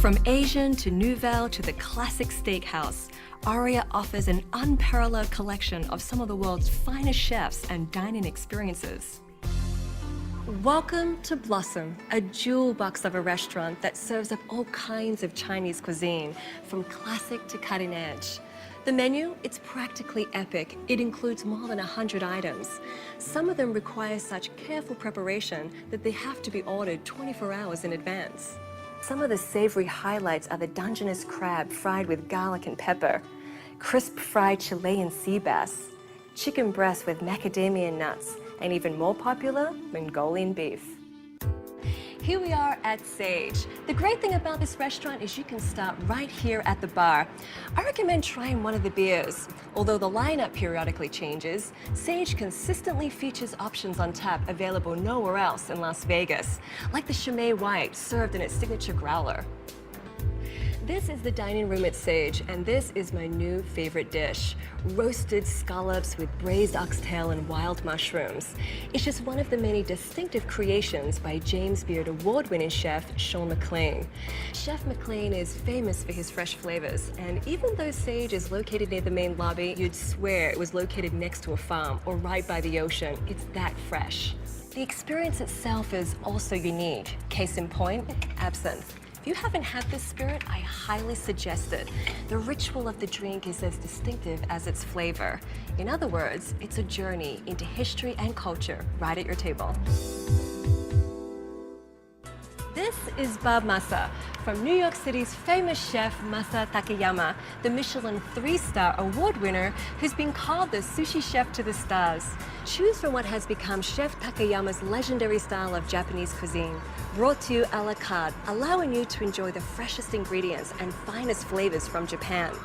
From Asian to Nouvelle to the classic steakhouse, ARIA offers an unparalleled collection of some of the world's finest chefs and dining experiences. Welcome to Blossom, a jewel box of a restaurant that serves up all kinds of Chinese cuisine, from classic to cutting edge. The menu, it's practically epic. It includes more than 100 items. Some of them require such careful preparation that they have to be ordered 24 hours in advance. Some of the savory highlights are the Dungeness crab fried with garlic and pepper, crisp fried Chilean sea bass, chicken breast with macadamia nuts, and even more popular, Mongolian beef. Here we are at Sage. The great thing about this restaurant is you can start right here at the bar. I recommend trying one of the beers. Although the lineup periodically changes, Sage consistently features options on tap available nowhere else in Las Vegas, like the Chimay White served in its signature growler. This is the dining room at Sage, and this is my new favorite dish, roasted scallops with braised oxtail and wild mushrooms. It's just one of the many distinctive creations by James Beard award-winning chef Sean McLean. Chef McLean is famous for his fresh flavors, and even though Sage is located near the main lobby, you'd swear it was located next to a farm or right by the ocean. It's that fresh. The experience itself is also unique. Case in point, absinthe. If you haven't had this spirit, I highly suggest it. The ritual of the drink is as distinctive as its flavor. In other words, it's a journey into history and culture right at your table. This is Bob Masa, from New York City's famous chef Masa Takayama, the Michelin 3-star award winner who's been called the sushi chef to the stars. Choose from what has become Chef Takayama's legendary style of Japanese cuisine, brought to you a la carte, allowing you to enjoy the freshest ingredients and finest flavors from Japan.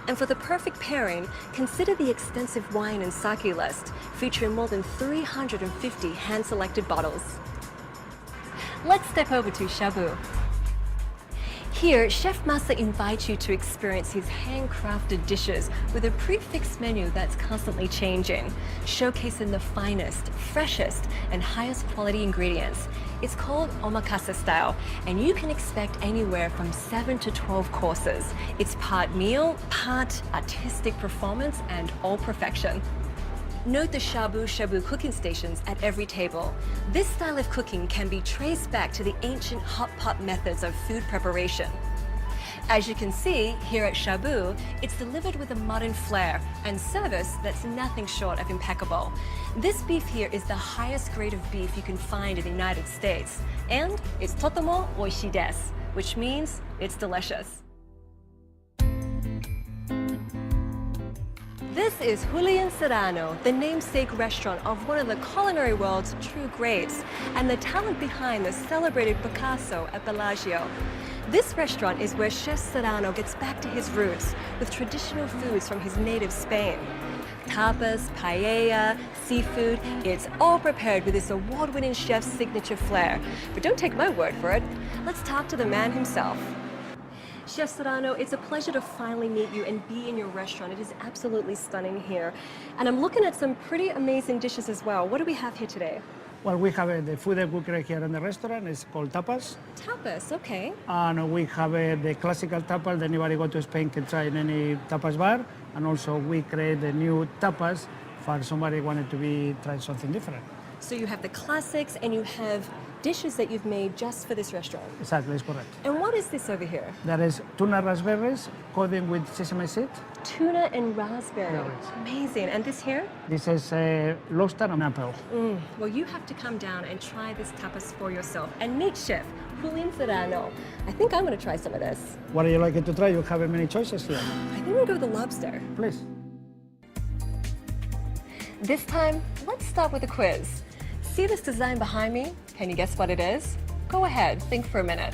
And for the perfect pairing, consider the extensive wine and sake list, featuring more than 350 hand-selected bottles. Let's step over to Shabu. Here, Chef Masa invites you to experience his handcrafted dishes with a prefixed menu that's constantly changing, showcasing the finest, freshest, and highest quality ingredients. It's called omakase style, and you can expect anywhere from 7 to 12 courses. It's part meal, part artistic performance, and all perfection. Note the Shabu cooking stations at every table. This style of cooking can be traced back to the ancient hot pot methods of food preparation. As you can see, here at Shabu, it's delivered with a modern flair and service that's nothing short of impeccable. This beef here is the highest grade of beef you can find in the United States, and it's totomo oishii desu, which means it's delicious. This is Serrano, the namesake restaurant of one of the culinary world's true greats, and the talent behind the celebrated Picasso at Bellagio. This restaurant is where Chef Serrano gets back to his roots with traditional foods from his native Spain. Tapas, paella, seafood, it's all prepared with this award-winning chef's signature flair. But don't take my word for it. Let's talk to the man himself. Chef Serrano, it's a pleasure to finally meet you and be in your restaurant. It is absolutely stunning here. And I'm looking at some pretty amazing dishes as well. What do we have here today? Well, we have the food that we create here in the restaurant. It's called tapas. Tapas, okay. And we have the classical tapas that anybody go to Spain can try in any tapas bar. And also we create the new tapas for somebody wanted to try something different. So you have the classics and you have dishes that you've made just for this restaurant. Exactly, that's correct. And what is this over here? That is tuna raspberries coated with sesame seed. Tuna and raspberry. Yeah, amazing. And this here? This is lobster and apple. Well, you have to come down and try this tapas for yourself and meet Chef Serrano. I think I'm going to try some of this. What are you liking to try? You have many choices here. I think we'll go with the lobster. Please. This time, let's start with a quiz. See this design behind me? Can you guess what it is? Go ahead, think for a minute.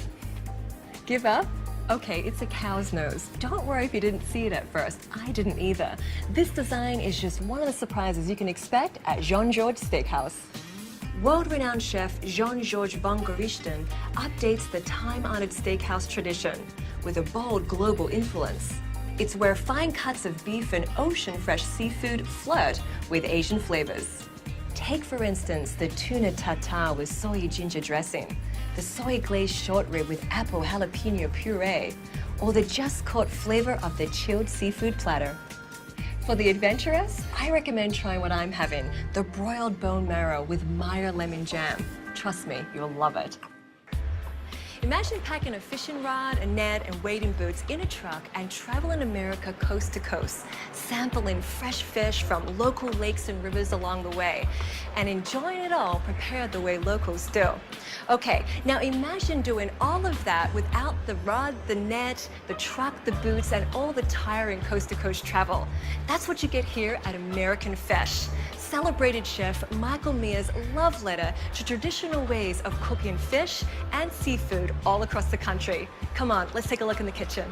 Give up? Okay, it's a cow's nose. Don't worry if you didn't see it at first. I didn't either. This design is just one of the surprises you can expect at Jean-Georges Steakhouse. World-renowned chef Jean-Georges von Gerichten updates the time-honored steakhouse tradition with a bold global influence. It's where fine cuts of beef and ocean-fresh seafood flirt with Asian flavors. Take, for instance, the tuna tartare with soy ginger dressing. the soy glazed short rib with apple jalapeno puree, or the just caught flavor of the chilled seafood platter. For the adventurous, I recommend trying what I'm having, the broiled bone marrow with Meyer lemon jam. Trust me, you'll love it. Imagine packing a fishing rod, a net, and wading boots in a truck and traveling America coast to coast, sampling fresh fish from local lakes and rivers along the way, and enjoying it all prepared the way locals do. Okay, now imagine doing all of that without the rod, the net, the truck, the boots, and all the tiring coast to coast travel. That's what you get here at American Fish. Celebrated chef Michael Mia's love letter to traditional ways of cooking fish and seafood all across the country. Come on, let's take a look in the kitchen.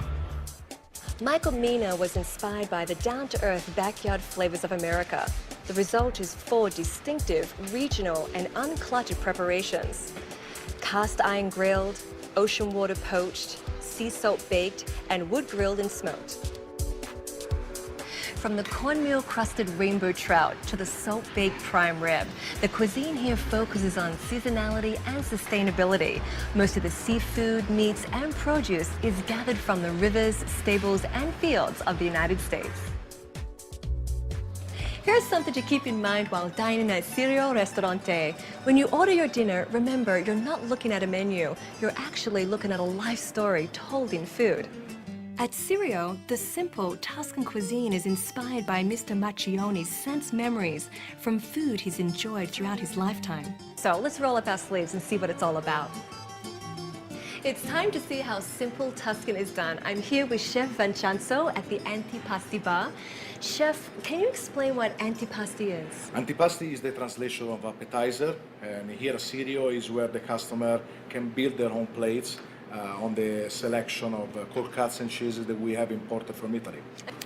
Michael Mina was inspired by the down-to-earth backyard flavors of America. The result is 4 distinctive, regional, and uncluttered preparations. Cast iron grilled, ocean water poached, sea salt baked, and wood grilled and smoked. From the cornmeal crusted rainbow trout to the salt-baked prime rib, the cuisine here focuses on seasonality and sustainability. Most of the seafood, meats, and produce is gathered from the rivers, stables, and fields of the United States. Here's something to keep in mind while dining at Sirio Restaurante. When you order your dinner, remember you're not looking at a menu, you're actually looking at a life story told in food. At Sirio, the simple Tuscan cuisine is inspired by Mr. Macchioni's sense memories from food he's enjoyed throughout his lifetime. So let's roll up our sleeves and see what it's all about. It's time to see how simple Tuscan is done. I'm here with Chef Vincenzo at the Antipasti Bar. Chef, can you explain what antipasti is? Antipasti is the translation of appetizer, and here at Sirio is where the customer can build their own plates on the selection of cold cuts and cheeses that we have imported from Italy.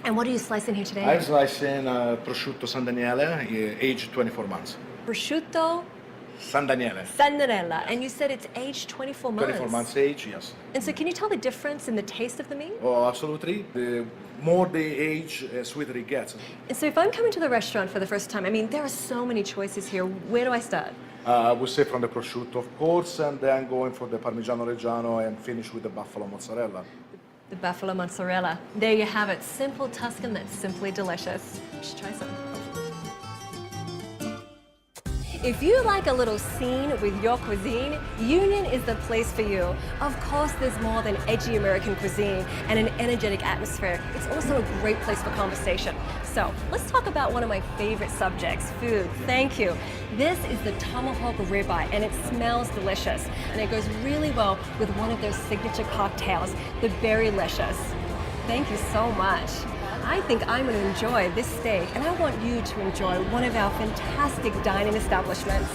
And what are you slicing here today? I'm slicing prosciutto San Daniele, aged 24 months. Prosciutto San Daniele. Sandarella, and you said it's aged 24 months. 24 months age, yes. And so can you tell the difference in the taste of the meat? Oh, absolutely. The more the age, sweeter it gets. And so if I'm coming to the restaurant for the first time, I mean, there are so many choices here. Where do I start? I would say from the prosciutto, of course, and then going for the Parmigiano Reggiano and finish with the buffalo mozzarella. The buffalo mozzarella. There you have it. Simple Tuscan that's simply delicious. You should try some. If you like a little scene with your cuisine, Union is the place for you. Of course, there's more than edgy American cuisine and an energetic atmosphere. It's also a great place for conversation. So let's talk about one of my favorite subjects, food. Thank you. This is the tomahawk ribeye, and it smells delicious. And it goes really well with one of their signature cocktails, the Berrylicious. Thank you so much. I think I'm going to enjoy this steak, and I want you to enjoy one of our fantastic dining establishments.